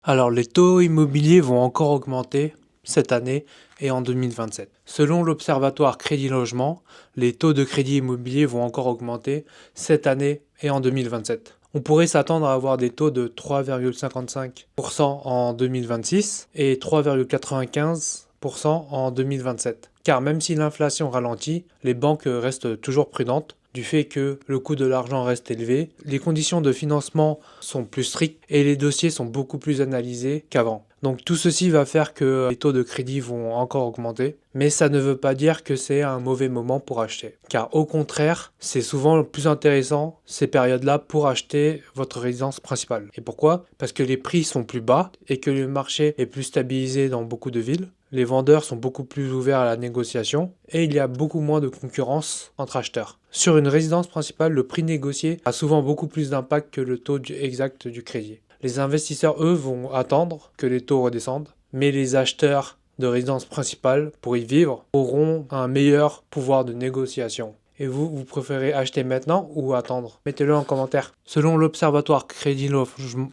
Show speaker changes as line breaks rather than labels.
Alors, les taux immobiliers vont encore augmenter cette année et en 2027. Selon l'Observatoire Crédit Logement, les taux de crédit immobilier vont encore augmenter cette année et en 2027. On pourrait s'attendre à avoir des taux de 3,55% en 2026 et 3,95% en 2027. Car même si l'inflation ralentit, les banques restent toujours prudentes du fait que le coût de l'argent reste élevé, les conditions de financement sont plus strictes et les dossiers sont beaucoup plus analysés qu'avant. Donc tout ceci va faire que les taux de crédit vont encore augmenter, mais ça ne veut pas dire que c'est un mauvais moment pour acheter. Car au contraire, c'est souvent le plus intéressant ces périodes-là pour acheter votre résidence principale. Et pourquoi? Parce que les prix sont plus bas et que le marché est plus stabilisé dans beaucoup de villes. Les vendeurs sont beaucoup plus ouverts à la négociation et il y a beaucoup moins de concurrence entre acheteurs. Sur une résidence principale, le prix négocié a souvent beaucoup plus d'impact que le taux exact du crédit. Les investisseurs, eux, vont attendre que les taux redescendent, mais les acheteurs de résidence principale, pour y vivre, auront un meilleur pouvoir de négociation. Et vous préférez acheter maintenant ou attendre? Mettez-le en commentaire. Selon l'Observatoire Crédit Logement,